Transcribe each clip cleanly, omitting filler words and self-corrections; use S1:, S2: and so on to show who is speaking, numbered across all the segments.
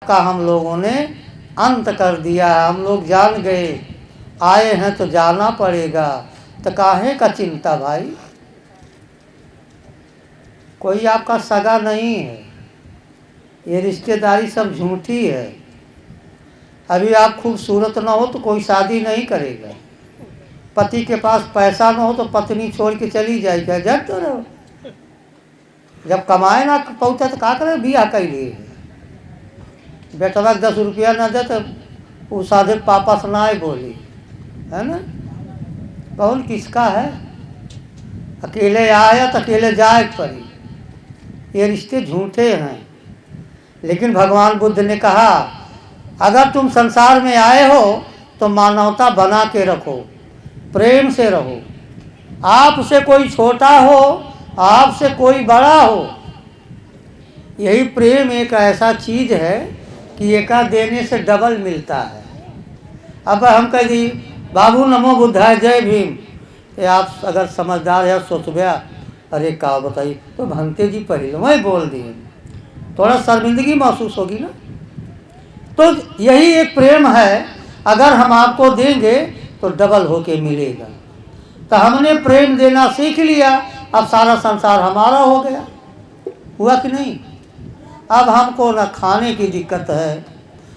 S1: का हम लोगों ने अंत कर दिया है। हम लोग जान गए, आए हैं तो जाना पड़ेगा, तो काहे का चिंता भाई। कोई आपका सगा नहीं है, ये रिश्तेदारी सब झूठी है। अभी आप खूबसूरत ना हो तो कोई शादी नहीं करेगा, पति के पास पैसा ना हो तो पत्नी छोड़ के चली जाएगी। जब तो रहो, जब कमाए ना पहुँचा तो का करे, बिया कैलिए बेटवा 10 रुपया ना दे तो वो साधे पापा से ना आए बोली, है ना। कौन किसका है, अकेले आया तो अकेले जाए पड़ी। ये रिश्ते झूठे हैं। लेकिन भगवान बुद्ध ने कहा अगर तुम संसार में आए हो तो मानवता बना के रखो, प्रेम से रहो। आपसे कोई छोटा हो, आपसे कोई बड़ा हो, यही प्रेम एक ऐसा चीज़ है कि एका देने से डबल मिलता है। अब हम कह दी बाबू नमो बुद्धाय जय भीम, ये आप अगर समझदार है सोचबे अरे का बताइए तो भंते जी पहले वही बोल दिए, थोड़ा शर्मिंदगी महसूस होगी ना। तो यही एक प्रेम है, अगर हम आपको देंगे तो डबल होके मिलेगा। तो हमने प्रेम देना सीख लिया, अब सारा संसार हमारा हो गया। हुआ कि नहीं। अब हमको न खाने की दिक्कत है,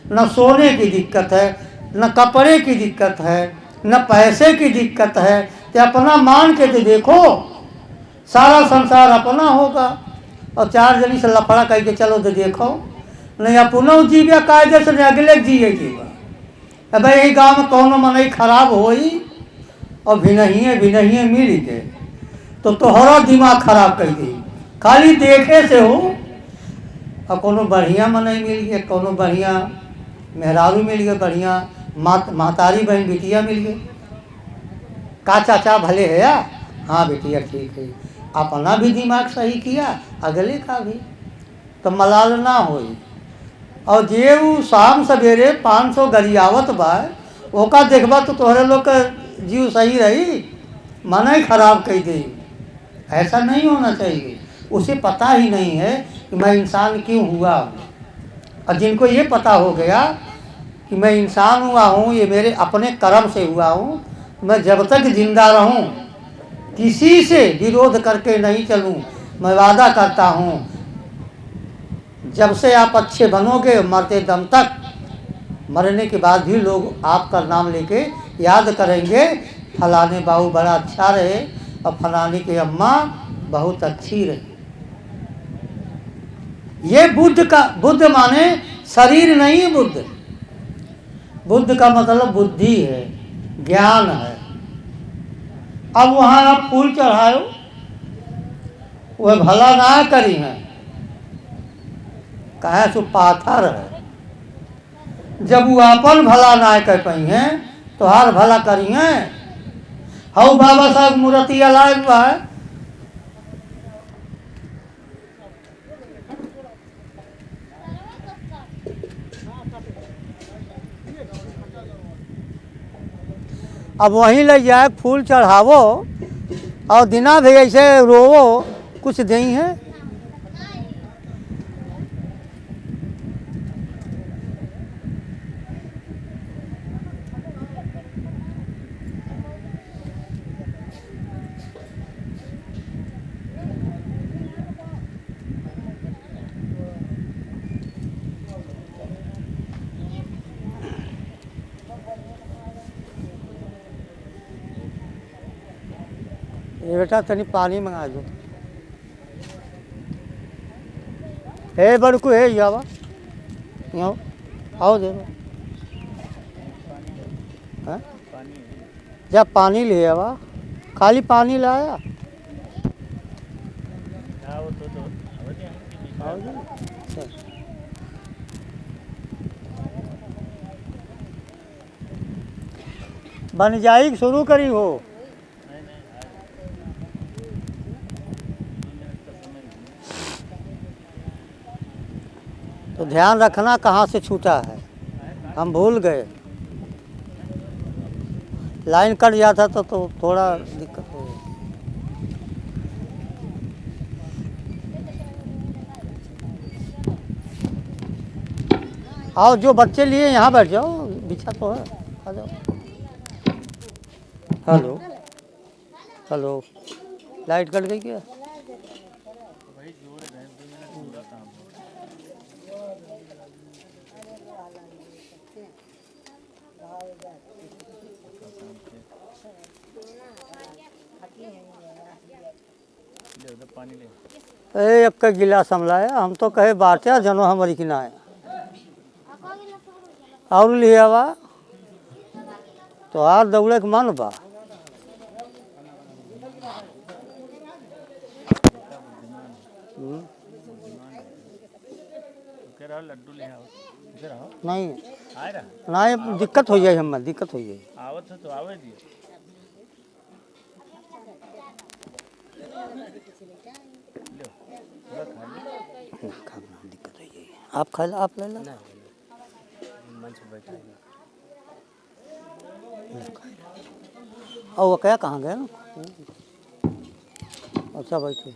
S1: न सोने की दिक्कत है, न कपड़े की दिक्कत है, न पैसे की दिक्कत है। तो अपना मान के तो देखो, सारा संसार अपना होगा। और 4 जनी से लफड़ा कह के चलो तो देखो, नहीं अपनो जीवे कायदे से अगले जिए जीवा। अब यही गाँव में कौनो मनई खराब होई और भिनहिए मिल के तो तोहरा दिमाग खराब कर दी, खाली देखे से हो। और कोनो बढ़िया मनई मिल गए, कोनो बढ़िया मेहरारू मिल गए, बढ़िया महतारी बहन बिटिया मिल गए, का चाचा भले है या हाँ बिटिया ठीक है, अपना भी दिमाग सही किया अगले का भी, तो मलाल ना होई। और जे वो शाम सवेरे 500 गरियावत बा, ओका देखबा तो तोहरे लोग का जीव सही रही, मन ही खराब कही दे। ऐसा नहीं होना चाहिए। उसे पता ही नहीं है कि मैं इंसान क्यों हुआ हूँ। और जिनको ये पता हो गया कि मैं इंसान हुआ हूँ, ये मेरे अपने कर्म से हुआ हूँ, मैं जब तक जिंदा रहूँ किसी से विरोध करके नहीं चलूँ। मैं वादा करता हूँ जब से आप अच्छे बनोगे मरते दम तक, मरने के बाद भी लोग आपका नाम लेके याद करेंगे, फलाने बाबू बड़ा अच्छा रहे और फलाने की अम्मा बहुत अच्छी रही। ये बुद्ध माने शरीर नहीं, बुद्ध का मतलब बुद्धि है, ज्ञान है। अब वहाँ आप फूल चढ़ाओ, वह भला ना करी हैं, कहे सो पाथर है। जब वो अपन भला ना कर पाई हैं तो हर भला करी हैं। हऊ बाबा साहब मूर्ति लायक बा है, अब वहीं ले जाए फूल चढ़ावो और दिना भी ऐसे रोवो कुछ नहीं है। ये बेटा तनी पानी मंगा दो। हे बड़कू हे यावा यहाँ आओ दे दो। हाँ? जब पानी ले आवा, खाली पानी लाया बन जाई शुरू करी हो। तो ध्यान रखना कहाँ से छूटा है, हम भूल गए। लाइन कट जाता तो थोड़ा दिक्कत हो गई। आओ, जो बच्चे लिए यहाँ बैठ जाओ, बिछा तो है, आ जाओ। हेलो हेलो, लाइट कट गई क्या? ए एक का गिलास हमलाया, हम तो कहे बाटे जनो हमारी की ना है और लिया बा तो आर दौड़े के मन बा। नहीं नहीं, दिक्कत हो जाए, हमें दिक्कत हो जाए।
S2: आवत है तो आवे दी।
S1: दिक्कत हो जाए, आप खा लो, आप ले लो। और वो क्या कहाँ गए ना? अच्छा बैठे।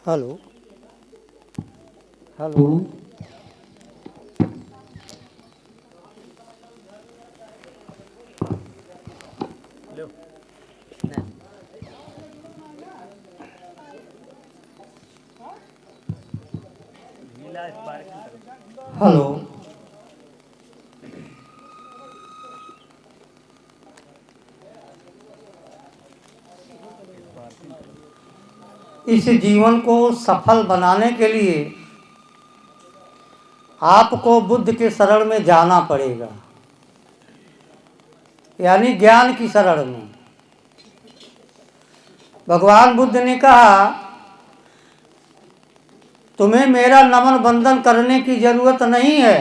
S1: हेलो हेलो, हेलो, इस जीवन को सफल बनाने के लिए आपको बुद्ध के शरण में जाना पड़ेगा, यानी ज्ञान की शरण में। भगवान बुद्ध ने कहा, तुम्हें मेरा नमन बंदन करने की जरूरत नहीं है,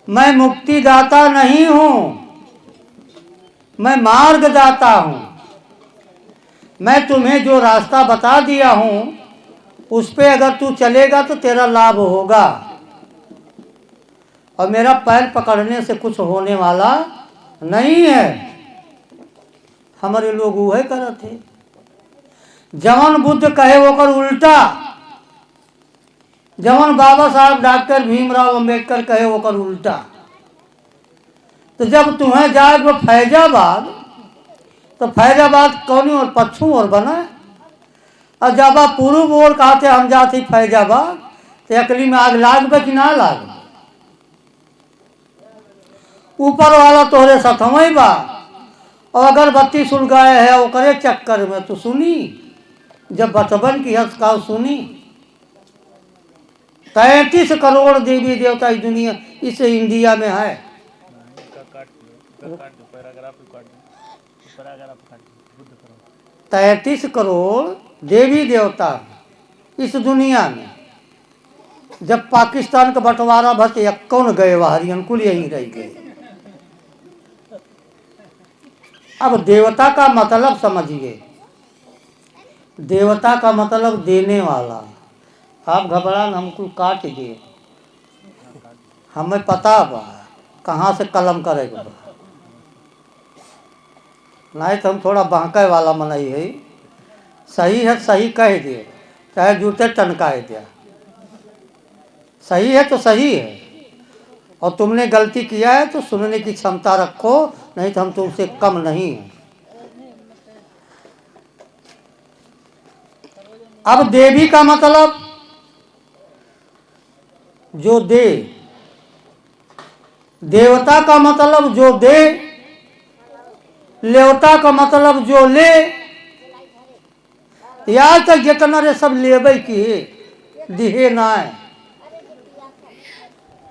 S1: मैं मुक्तिदाता नहीं हूं, मैं मार्गदाता हूं। मैं तुम्हें जो रास्ता बता दिया हूं उस पे अगर तू चलेगा तो तेरा लाभ होगा, और मेरा पैर पकड़ने से कुछ होने वाला नहीं है। हमारे लोग वह करे थे, जवन बुद्ध कहे होकर उल्टा, जवन बाबा साहब डॉक्टर भीमराव अंबेडकर कहे होकर उल्टा। तो जब तुम्हें जाए वो फैजाबाद, तो फैजाबाद कौन और पच्छू और बना, और जब आप पूर्व ओर कहते हम जाते फैजाबाद, तो अकली में आग लाग कि ना लाग। ऊपर वाला तोहरे सतमई बा, और अगर बत्ती सुलगाए है वो करे चक्कर में तो सुनी, जब बचपन की हंस का सुनी। 33 करोड़ देवी देवता इस दुनिया, इस इंडिया में है। 33 करोड़ देवी देवता इस दुनिया में। जब पाकिस्तान का बंटवारा भर कौन गए वह, हरियनकुल यहीं रह गए। अब देवता का मतलब समझिए, देवता का मतलब देने वाला। आप घबरान, हमको काट दिए, हमें पता बा कहाँ से कलम करेगा, नहीं तो हम थोड़ा बहके वाला मनई है। सही है सही कह दे, चाहे जूते टनकाए दिया, सही है तो सही है, और तुमने गलती किया है तो सुनने की क्षमता रखो, नहीं तो हम तुमसे कम नहीं हैं। अब देवी का मतलब जो दे, देवता का मतलब जो दे, लेवता का मतलब जो ले। याद तक जितना रे सब लेबे की दिहे ना है।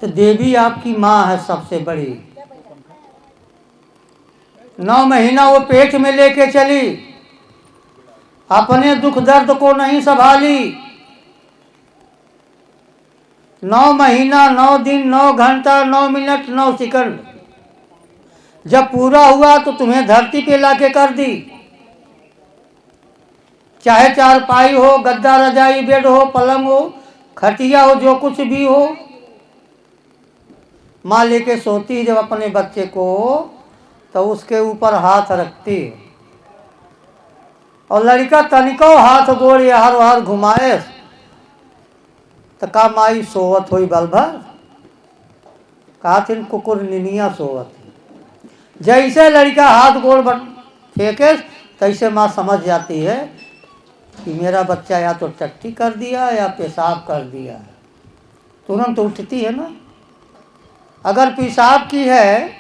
S1: तो देवी आपकी माँ है सबसे बड़ी। 9 महीना वो पेट में लेके चली, अपने दुख दर्द को नहीं संभाली। 9 महीना 9 दिन 9 घंटा 9 मिनट 9 सेकंड जब पूरा हुआ तो तुम्हें धरती पे लाके कर दी। चाहे चारपाई हो, गद्दा रजाई, बेड हो, पलंग हो, खटिया हो, जो कुछ भी हो, माँ लेके सोती है जब अपने बच्चे को, तो उसके ऊपर हाथ रखती है, और लड़का तनिको हाथ गोड़ हर हर घुमाए तो का माई सोवत हुई बल भर, कहा थिन कुकुर निनिया सोवत। जैसे लड़का हाथ गोड़ फेंके तैसे माँ समझ जाती है कि मेरा बच्चा या तो टट्टी कर दिया या पेशाब कर दिया, तुरंत उठती है ना। अगर पेशाब की है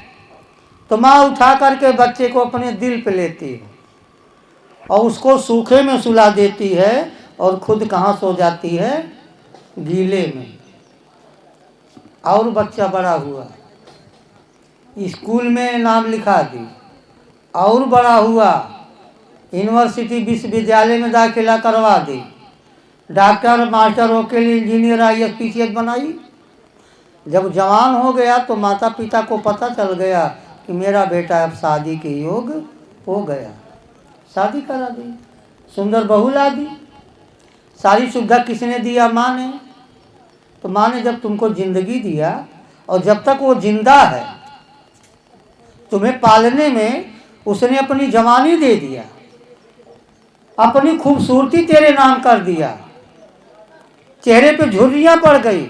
S1: तो माँ उठा करके बच्चे को अपने दिल पे लेती है और उसको सूखे में सुला देती है, और खुद कहाँ सो जाती है, गीले में। और बच्चा बड़ा हुआ, स्कूल में नाम लिखा दी, और बड़ा हुआ, यूनिवर्सिटी विश्वविद्यालय में दाखिला करवा दी, डॉक्टर मास्टर वकील इंजीनियर IAS PCS बनाई। जब जवान हो गया तो माता पिता को पता चल गया कि मेरा बेटा अब शादी के योग हो गया, शादी करा दी, सुंदर बहू ला दी। सारी सुविधा किसने दिया? माँ ने। तो माँ ने जब तुमको जिंदगी दिया और जब तक वो जिंदा है तुम्हें पालने में उसने अपनी जवानी दे दिया, अपनी खूबसूरती तेरे नाम कर दिया, चेहरे पे झुर्रियां पड़ गई,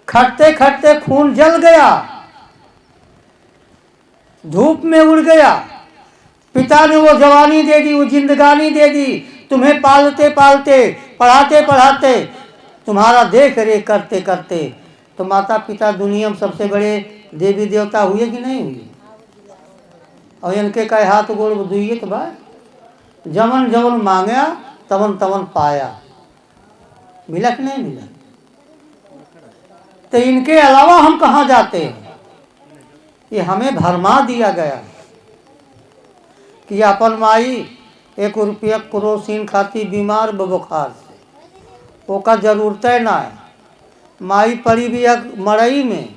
S1: खटते खटते खून जल गया, धूप में उड़ गया। पिता ने वो जवानी दे दी, वो जिंदगानी दे दी, तुम्हें पालते पालते, पढ़ाते पढ़ाते, तुम्हारा देख रेख करते करते। तो माता पिता दुनिया में सबसे बड़े देवी देवता हुए कि नहीं हुए? और इनके कहे हाथ गोड़ दुइये तो भाई, जमन जमन मांगया तवन तवन पाया, मिला कि नहीं मिला? तो इनके अलावा हम कहाँ जाते हैं? ये हमें भरमा दिया गया कि अपन माई 1 रुपया क्रोसिन खाती बीमार बुखार से, ओका जरूरत है ना है। माई पड़ी भी मड़ई में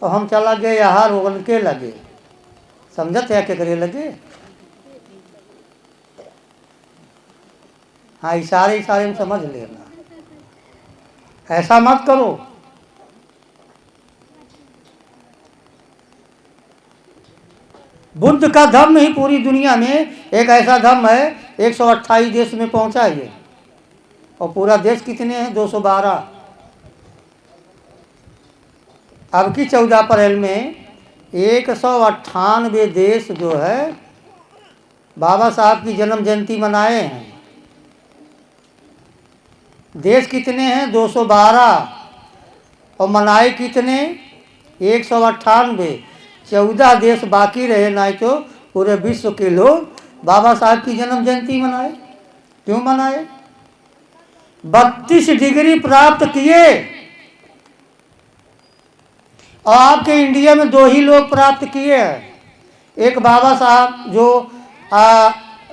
S1: और हम चला गए यहाँ रोगन के लगे, समझत है के करे लगे। हाँ, इशारे इशारे में समझ लेना, ऐसा मत करो। बुद्ध का धर्म ही पूरी दुनिया में एक ऐसा धर्म है, 128 देश में पहुंचा है। और पूरा देश कितने हैं? 212। अब की 14 अप्रैल में 198 देश जो है बाबा साहब की जन्म जयंती मनाए हैं। देश कितने हैं? 212। और मनाए कितने? 198। 14 देश बाकी रहे, नहीं तो पूरे विश्व के लोग बाबा साहब की जन्म जयंती मनाए। क्यों मनाए? 32 डिग्री प्राप्त किए, और आपके इंडिया में 2 ही लोग प्राप्त किए हैं। एक बाबा साहब जो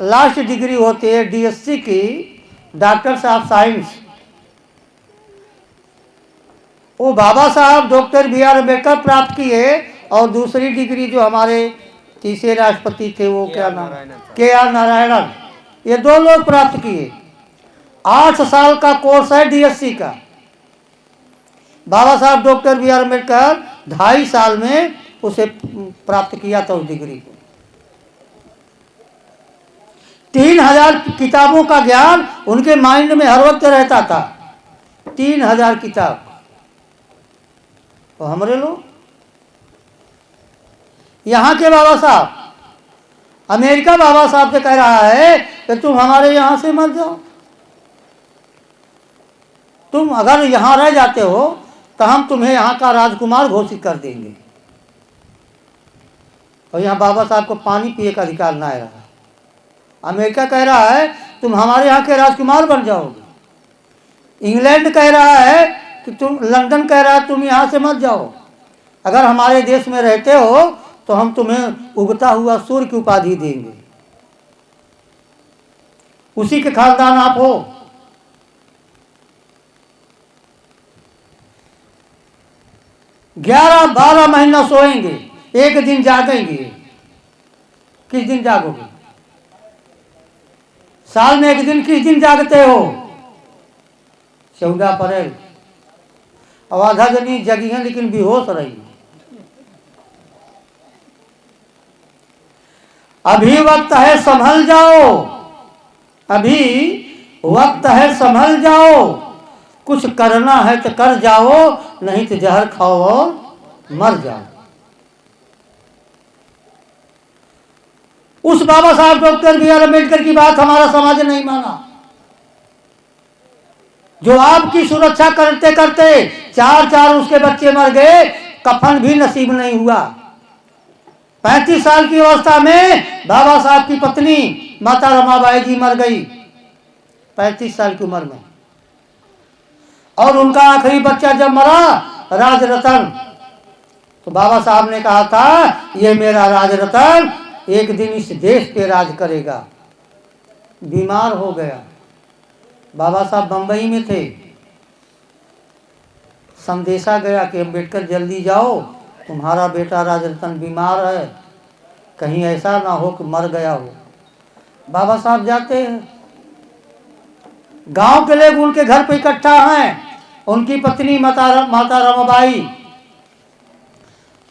S1: लास्ट डिग्री होती है DSc की, डॉक्टर साहब साइंस, वो बाबा साहब डॉक्टर BR अम्बेडकर प्राप्त किए। और दूसरी डिग्री जो हमारे तीसरे राष्ट्रपति थे, वो क्या नाम, KR नारायणन, ये 2 लोग प्राप्त किए। 8 साल का कोर्स है DSc का। बाबा साहब डॉक्टर BR अम्बेडकर 2.5 साल में उसे प्राप्त किया था, उस डिग्री को। 3000 किताबों का ज्ञान उनके माइंड में हर वक्त रहता था। 3000 किताब। तो हमारे लोग, यहाँ के बाबा साहब, अमेरिका बाबा साहब से कह रहा है कि तुम हमारे यहाँ से मत जाओ, तुम अगर यहाँ रह जाते हो तो हम तुम्हें यहाँ का राजकुमार घोषित कर देंगे। और यहाँ बाबा साहब को पानी पिए का अधिकार ना रहा। अमेरिका कह रहा है तुम हमारे यहाँ के राजकुमार बन जाओगे। इंग्लैंड कह रहा है कि लंदन कह रहा है तुम यहाँ से मत जाओ, अगर हमारे देश में रहते हो तो हम तुम्हें उगता हुआ सूर्य की उपाधि देंगे, उसी के खानदान आप हो। ग्यारह 12 महीना सोएंगे, एक दिन जागेंगे। किस दिन जागोगे? साल में एक दिन किस दिन जागते हो? 14 अप्रैल। और आधा जनी जगी हैं लेकिन बेहोश रही। अभी वक्त है संभल जाओ, अभी वक्त है संभल जाओ, कुछ करना है तो कर जाओ, नहीं तो जहर खाओ और मर जाओ। उस बाबा साहब डॉक्टर बी आर अम्बेडकर की बात हमारा समाज नहीं माना, जो आपकी सुरक्षा करते करते चार चार उसके बच्चे मर गए, कफन भी नसीब नहीं हुआ। 35 साल की अवस्था में बाबा साहब की पत्नी माता रमाबाई जी मर गई, 35 साल की उम्र में। और उनका आखिरी बच्चा जब मरा, राजरतन, तो बाबा साहब ने कहा था ये मेरा राजरतन एक दिन इस देश पे राज करेगा। बीमार हो गया। बाबा साहब बंबई में थे, संदेशा गया कि अम्बेडकर जल्दी जाओ, तुम्हारा बेटा राजरतन बीमार है, कहीं ऐसा ना हो कि मर गया हो। बाबा साहब जाते हैं, गांव के लोग उनके घर पे इकट्ठा हैं। उनकी पत्नी माता रमाबाई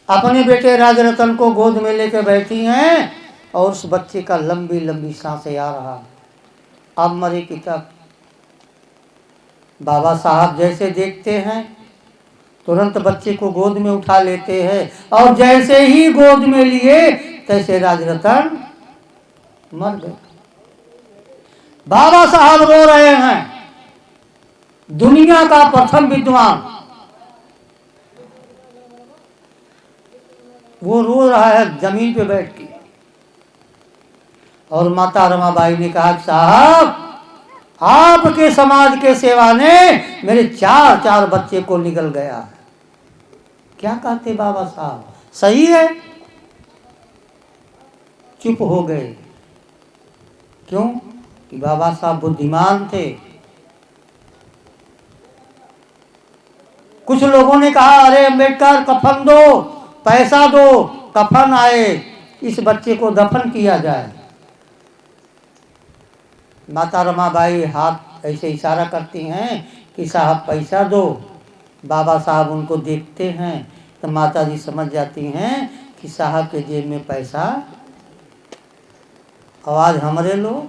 S1: अपने बेटे राजरतन को गोद में लेकर बैठी हैं और उस बच्चे का लंबी लंबी सांसें आ रहा, अब मरे की तक। बाबा साहब जैसे देखते हैं तुरंत बच्चे को गोद में उठा लेते हैं, और जैसे ही गोद में लिए तैसे राजरतन मर गए। बाबा साहब रो रहे हैं, दुनिया का प्रथम विद्वान वो रो रहा है जमीन पे बैठ के। और माता रमाबाई ने कहा साहब आपके समाज के सेवा ने मेरे चार चार बच्चे को निगल गया है। क्या कहते बाबा साहब, सही है। चुप हो गए। क्यों? कि बाबा साहब बुद्धिमान थे। कुछ लोगों ने कहा अरे अम्बेडकर कफन दो, पैसा दो, कफन आए, इस बच्चे को दफन किया जाए। माता रमाबाई हाथ ऐसे इशारा करती हैं कि साहब पैसा दो। बाबा साहब उनको देखते हैं तो माता जी समझ जाती हैं कि साहब के जेब में पैसा। आवाज हमरे लोग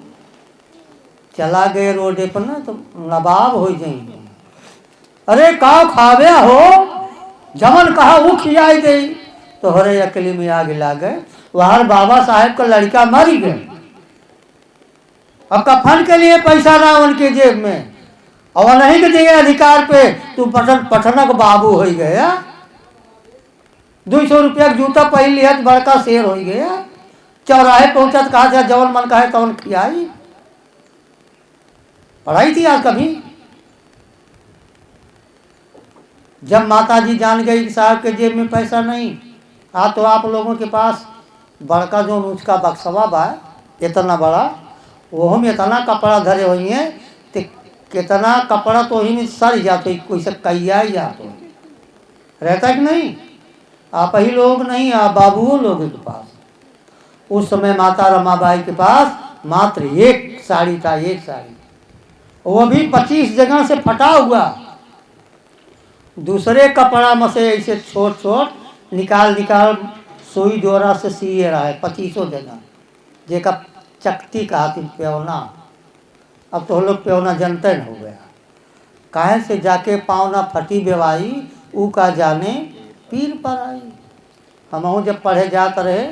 S1: चला गए रोडे पर ना तो नवाब हो जाएंगे। अरे काव खावे हो, जमन कहा वो खियाई दे, तो हरे अकली में आग लागे। वहां बाबा साहब का लड़का मर गए, अब कफन के लिए पैसा ना उनके जेब में, और नहीं के दिए अधिकार पे तू पठनक बाबू हो गया। 200 रुपया जूता पहन लिया तो बड़का शेर हो गया। चौराहे पहुंचा तो कहा जवन मन कहा तवन खियाई। पढ़ाई थी आज कभी? जब माता जी जान गई कि साहब के जेब में पैसा नहीं, तो आप लोगों के पास बड़का जो उसका बक्सवा बा इतना बड़ा, वो में इतना कपड़ा धरे हुई है तो कितना कपड़ा तो ही में सर जाते, कोई से कैया ही जाते रहता कि नहीं। आप ही लोग नहीं, आप बाबुओं लोगों के पास। उस समय माता रमाबाई के पास मात्र एक साड़ी था, एक साड़ी, वो भी 25 जगह से फटा हुआ। दूसरे कपड़ा में से ऐसे छोट छोट निकाल निकाल सुई डोरा से सिए रहा है 25 जगह, जेका चकती कहा थी प्यौना। अब तो हम लोग प्यौना जनते न हो गया। काहे से जाके पावना फटी बेवाई ऊ का जाने पीर पर आई। हम जब पढ़े जात रहे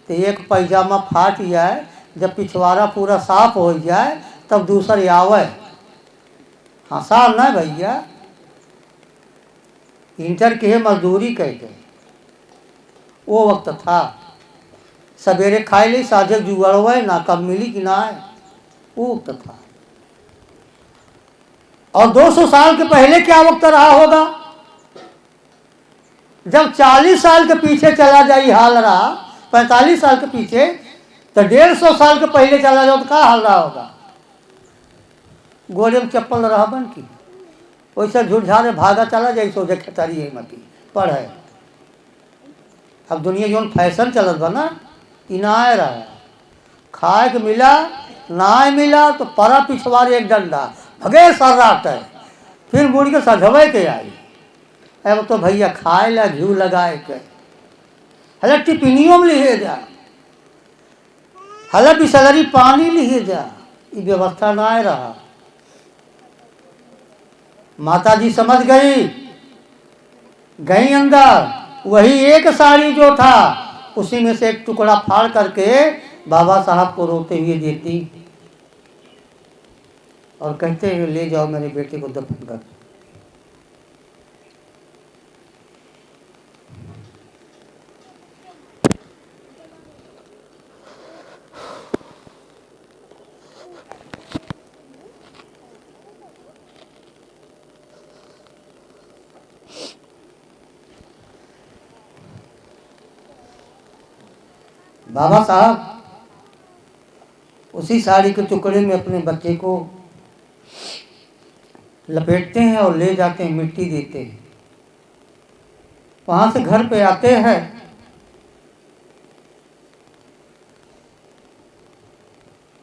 S1: तो एक पैजामा फाट जाए, जब पिछवाड़ा पूरा साफ हो जाए तब दूसर आवे। हंसा न भैया, इंटर के मजदूरी कहते वो वक्त था। सवेरे खाए ले साझे जुगड़वे ना, कब मिली कि ना है, वो वक्त था। और 200 साल के पहले क्या वक्त रहा होगा? जब 40 साल के पीछे चला जाए हाल रहा, 45 साल के पीछे, तो 150 साल के पहले चला जाओ तो क्या हाल रहा होगा? गोरे में चप्पल रहा बन की, वैसे झुरझारे भागा चला जाए सोचे खेतरी है मती पढ़े। अब दुनिया जो फैशन चलत बना इनाए रहा, खाए के मिला ना मिला तो परा पिछवाड़े एक डंडा भगे सर्राट है, फिर मुड़ के सजवे के आई। अब तो भैया खाए ला घी लगाए के हले टिफिनियों में ले जा। हला बिसलरी पानी लिए जा, ये व्यवस्था ना आए रहा। माता जी समझ गई, गई अंदर, वही एक साड़ी जो था उसी में से एक टुकड़ा फाड़ करके बाबा साहब को रोते हुए देती और कहते हैं ले जाओ मेरे बेटे को दफन कर। बाबा साहब उसी साड़ी के टुकड़े में अपने बच्चे को लपेटते हैं और ले जाते हैं, मिट्टी देते हैं। वहां से घर पे आते हैं,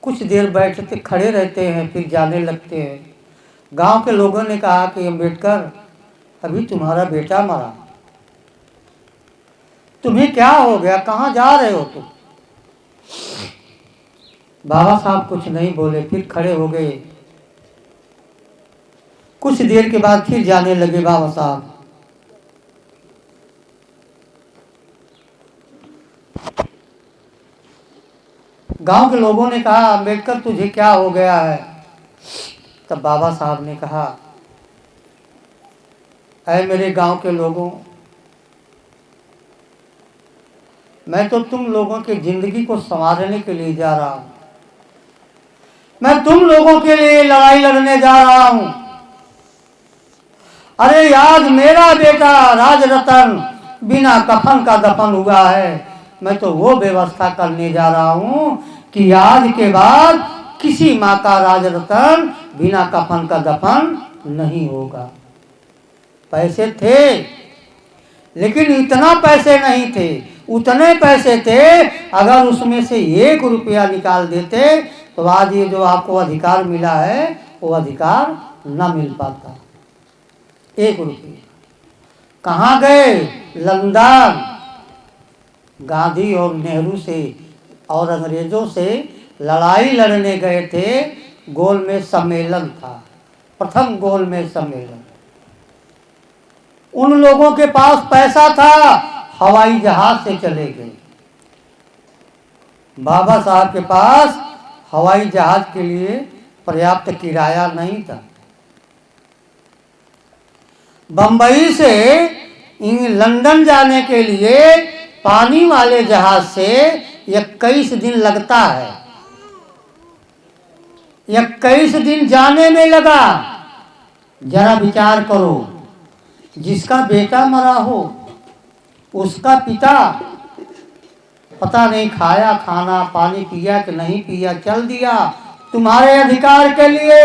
S1: कुछ देर बैठते खड़े रहते हैं, फिर जाने लगते हैं। गांव के लोगों ने कहा कि अम्बेडकर अभी तुम्हारा बेटा मरा, तुम्हें क्या हो गया, कहाँ जा रहे हो तुम? बाबा साहब कुछ नहीं बोले, फिर खड़े हो गए। कुछ देर के बाद फिर जाने लगे बाबा साहब। गांव के लोगों ने कहा अम्बेडकर तुझे क्या हो गया है? तब बाबा साहब ने कहा ऐ मेरे गांव के लोगों, मैं तो तुम लोगों की जिंदगी को संवारने के लिए जा रहा हूं, मैं तुम लोगों के लिए लड़ाई लड़ने जा रहा हूं। अरे आज मेरा बेटा राजरतन बिना कफन का दफन हुआ है, मैं तो वो व्यवस्था करने जा रहा हूं कि आज के बाद किसी माँ का राजरतन बिना कफन का दफन नहीं होगा। पैसे थे लेकिन इतना पैसे नहीं थे, उतने पैसे थे अगर उसमें से 1 रुपया निकाल देते तो आज ये जो आपको अधिकार मिला है वो अधिकार न मिल पाता। 1 रुपया कहाँ गए? लंदन। गांधी और नेहरू से और अंग्रेजों से लड़ाई लड़ने गए थे। गोलमेज सम्मेलन था, प्रथम गोलमेज सम्मेलन। उन लोगों के पास पैसा था, हवाई जहाज से चले गए। बाबा साहब के पास हवाई जहाज के लिए पर्याप्त किराया नहीं था। बंबई से लंदन जाने के लिए पानी वाले जहाज से 21 दिन लगता है। 21 दिन जाने में लगा। जरा विचार करो, जिसका बेटा मरा हो उसका पिता पता नहीं खाया खाना पानी पिया कि नहीं पिया, चल दिया तुम्हारे अधिकार के लिए।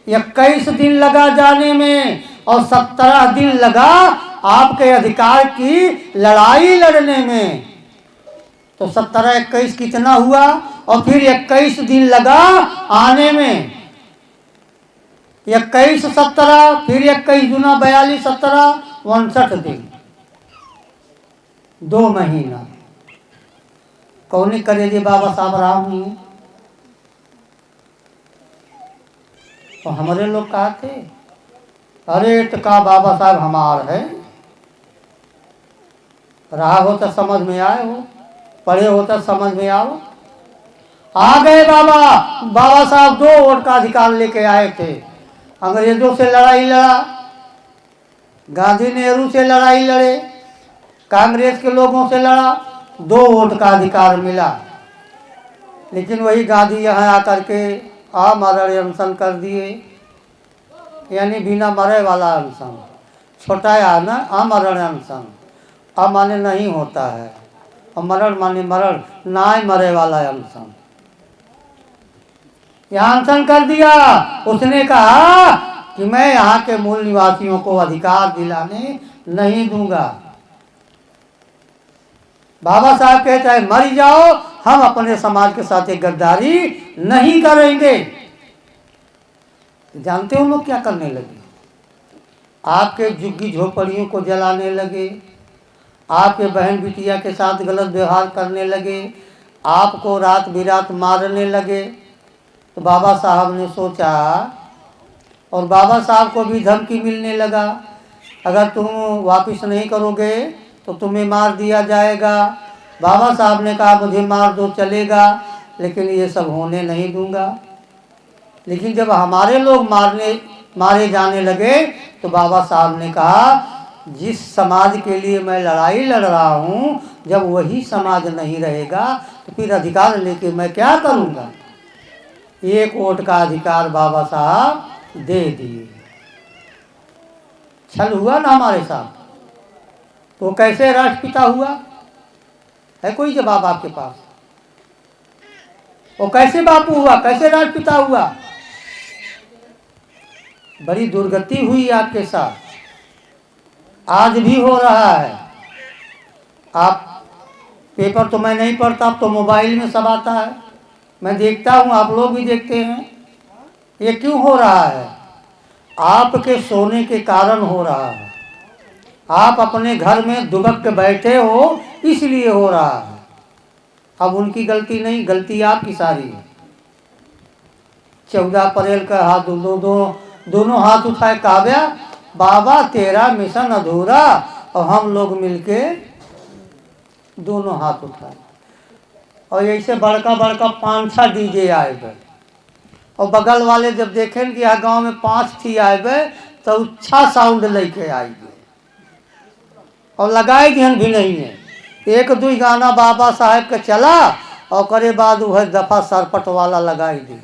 S1: 21 दिन लगा जाने में और 17 दिन लगा आपके अधिकार की लड़ाई लड़ने में। तो 17 21 कितना हुआ? और फिर 21 दिन लगा आने में। 21 17 फिर 21 दूना 42 17 59 दिन, 2 महीना। कौन करे जी बाबा साहब राम नहीं? तो हमारे लोग कहा थे अरे तो का बाबा साहब हमार है, रहा हो तो समझ में आए हो, पढ़े हो तो समझ में आओ। आ गए बाबा। बाबा साहब 2 वोट का अधिकार लेके आए थे। अंग्रेजों से लड़ाई लड़ा, गांधी नेहरू से लड़ाई लड़े, कांग्रेस के लोगों से लड़ा, 2 वोट का अधिकार मिला। लेकिन वही गांधी यहाँ आकर के अमरण अनशन कर दिए, यानी बिना मरे वाला अनशन। छोटा है ना अमरण अनशन, माने नहीं होता है, मरण माने मरण, ना मरे वाला अनशन। यहाँ अनशन कर दिया। उसने कहा कि मैं यहाँ के मूल निवासियों को अधिकार दिलाने नहीं दूंगा। बाबा साहब कहते हैं मर जाओ, हम अपने समाज के साथ एक गद्दारी नहीं करेंगे। जानते हो लोग क्या करने लगे? आपके झुग्गी झोपड़ियों को जलाने लगे, आपके बहन बिटिया के साथ गलत व्यवहार करने लगे, आपको रात बिरात मारने लगे तो बाबा साहब ने सोचा, और बाबा साहब को भी धमकी मिलने लगा, अगर तुम वापस नहीं करोगे तो तुम्हें मार दिया जाएगा। बाबा साहब ने कहा मुझे मार दो चलेगा, लेकिन ये सब होने नहीं दूंगा। लेकिन जब हमारे लोग मारे जाने लगे तो बाबा साहब ने कहा, जिस समाज के लिए मैं लड़ाई लड़ रहा हूँ, जब वही समाज नहीं रहेगा तो फिर अधिकार लेके मैं क्या करूँगा। एक वोट का अधिकार बाबा साहब दे दिए। छल हुआ ना हमारे साथ। तो कैसे राष्ट्रपिता हुआ? है कोई जवाब आपके पास? वो कैसे बापू हुआ, कैसे राष्ट्रपिता हुआ? बड़ी दुर्गति हुई आपके साथ, आज भी हो रहा है। आप पेपर तो मैं नहीं पढ़ता, अब तो मोबाइल में सब आता है, मैं देखता हूँ, आप लोग भी देखते हैं। ये क्यों हो रहा है? आपके सोने के कारण हो रहा है। आप अपने घर में दुबक के बैठे हो, इसलिए हो रहा है। अब उनकी गलती नहीं, गलती आपकी सारी है। 14 अप्रैल का हाथ दोनों हाथ उठाए, काव्या बाबा तेरा मिशन अधूरा, और हम लोग मिलके दोनों हाथ उठाए। और ऐसे बड़का बड़का 5-6 डीजे आए गए, और बगल वाले जब देखें कि यहाँ गांव में 5 थी आए गए तो अच्छा साउंड लेके आई गए और लगाए ध्यान भी नहीं है। 1-2 गाना बाबा साहब का चला और करे बाद वह दफा सरपट वाला लगाई दी।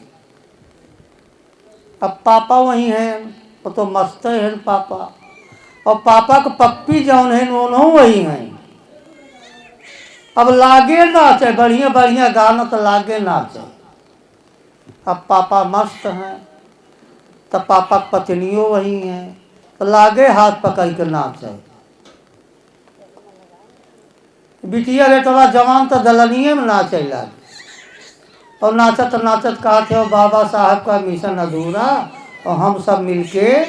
S1: अब पापा वही हैं, वो तो मस्त है पापा, और पापा का पप्पी जौन है दोनों वही हैं। अब लागे नाचे, बढ़िया बढ़िया गाना तो लागे नाचे। अब पापा मस्त हैं, तब पापा की पत्नियों वही हैं, तो लागे हाथ पकड़ के नाचे। बिटिया रे थोड़ा जवान तो दलनिए में नाचे लागे, और नाचत नाचत कहा थे बाबा साहब का मिशन अधूरा, और हम सब मिलके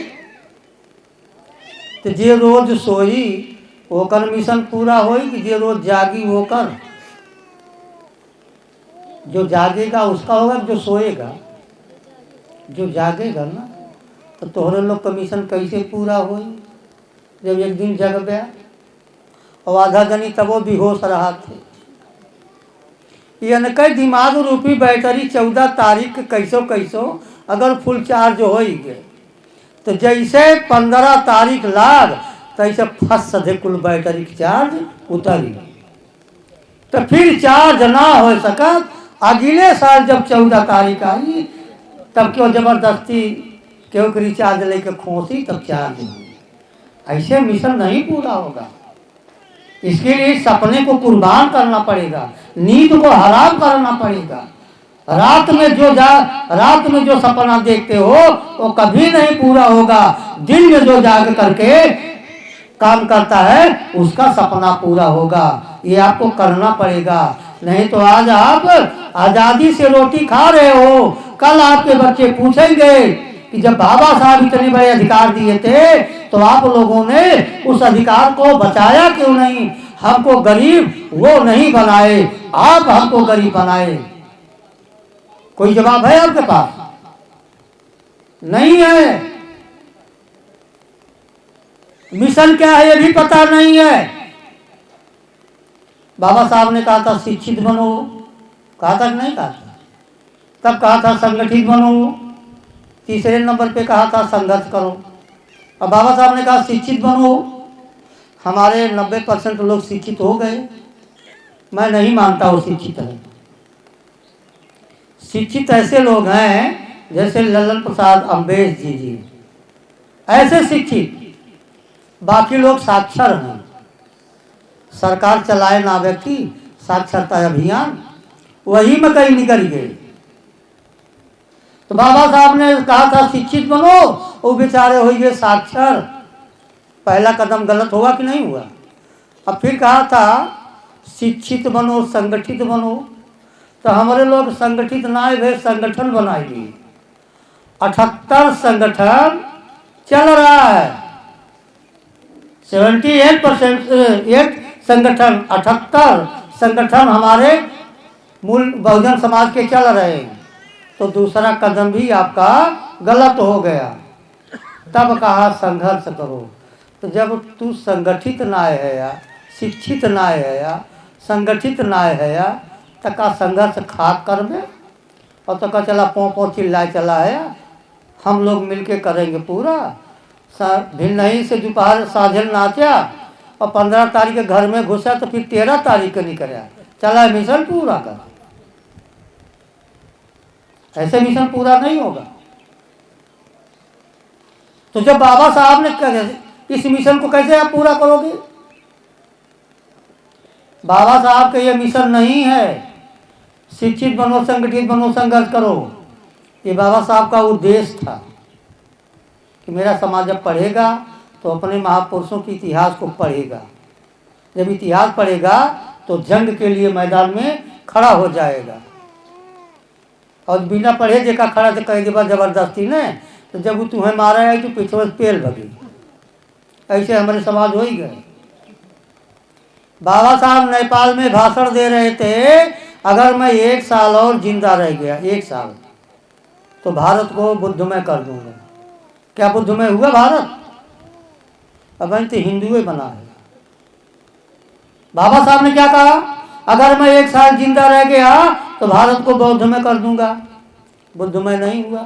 S1: तो जे रोज सोई होकर मिशन पूरा होई, कि जे रोज जागी होकर, जो जागेगा उसका होगा, जो सोएगा जो जागेगा ना, तो तोहरे लोग का मिशन कैसे पूरा होई? जब एक दिन जग गया और आधा जनी तब वो बेहोश रहा थे। यानी कई दिमाग रूपी बैटरी 14 तारीख के कैसो अगर फुल चार्ज हो गए तो जैसे 15 तारीख लाग तैसे फंस दे कुल बैटरी की चार्ज उतरी, तो फिर चार्ज ना हो सका। अगले साल जब 14 तारीख आई तब क्यों जबरदस्ती क्यों रिचार्ज लेके खोसी, तब चार्ज हुई। ऐसे मिशन नहीं पूरा होगा। इसके लिए सपने को कुर्बान करना पड़ेगा, नींद को हराम करना पड़ेगा। रात में जो सपना देखते हो वो कभी नहीं पूरा होगा। दिन में जो जाग करके काम करता है उसका सपना पूरा होगा। ये आपको करना पड़ेगा, नहीं तो आज आप आजादी से रोटी खा रहे हो, कल आपके बच्चे पूछेंगे कि जब बाबा साहब इतने बड़े अधिकार दिए थे तो आप लोगों ने उस अधिकार को बचाया क्यों नहीं? हमको गरीब वो नहीं बनाए, आप हमको गरीब बनाए। कोई जवाब है आपके पास? नहीं है। मिशन क्या है ये भी पता नहीं है। बाबा साहब ने कहा था शिक्षित बनो, कहा था कि नहीं कहा था? तब कहा था संगठित बनो, तीसरे नंबर पे कहा था संघर्ष करो। अब बाबा साहब ने कहा शिक्षित बनो। हमारे 90% लोग शिक्षित हो गए, मैं नहीं मानता वो शिक्षित है। शिक्षित ऐसे लोग हैं जैसे ललन प्रसाद अम्बेश जी ऐसे शिक्षित, बाकी लोग साक्षर हैं। सरकार चलाए ना व्यक्ति साक्षरता अभियान, वही में कहीं निकल गए। तो बाबा साहब ने कहा था शिक्षित बनो, वो बेचारे हो गए साक्षर। पहला कदम गलत हुआ कि नहीं हुआ? अब फिर कहा था शिक्षित बनो, संगठित बनो, तो हमारे लोग संगठित ना है, संगठन बनाएंगे। 78 संगठन चल रहा है, 78% संगठन, 78 संगठन हमारे मूल बहुजन समाज के चल रहे हैं, तो दूसरा कदम भी आपका गलत हो गया। तब कहा संघर्ष करो। तो जब तू संगठित ना है या शिक्षित ना है या संगठित ना है या तो का संघर्ष खा कर में और तो का चला पौ चिल्लाए चला है, हम लोग मिलके करेंगे पूरा। भिन्नही से दोपहर साझल नाचा और 15 तारीख के घर में घुसा तो फिर 13 तारीख को निकला, चला मिशन पूरा कर। ऐसे मिशन पूरा नहीं होगा। तो जब बाबा साहब ने कहा इस मिशन को कैसे आप पूरा करोगे? बाबा साहब का ये मिशन नहीं है शिक्षित बनो, संगठित बनो, संघर्ष करो। ये बाबा साहब का उद्देश्य था कि मेरा समाज जब पढ़ेगा तो अपने महापुरुषों के इतिहास को पढ़ेगा। जब इतिहास पढ़ेगा तो जंग के लिए मैदान में खड़ा हो जाएगा। और बिना पढ़े देखा खड़ा से कह देगा जबरदस्ती ने, तो जब वो तुम्हें मारा है तो पीछे से पेल भगी। ऐसे हमारे समाज हो ही गए। बाबा साहब नेपाल में भाषण दे रहे थे, अगर मैं 1 साल और जिंदा रह गया, 1 साल, तो भारत को बुद्धमय कर दूंगा। क्या बुद्धमय हुआ भारत? अब तो हिंदुए बना है। बाबा साहब ने क्या कहा? अगर मैं 1 साल जिंदा रह गया तो भारत को बौद्धमय कर दूंगा। बुद्धमय नहीं हुआ।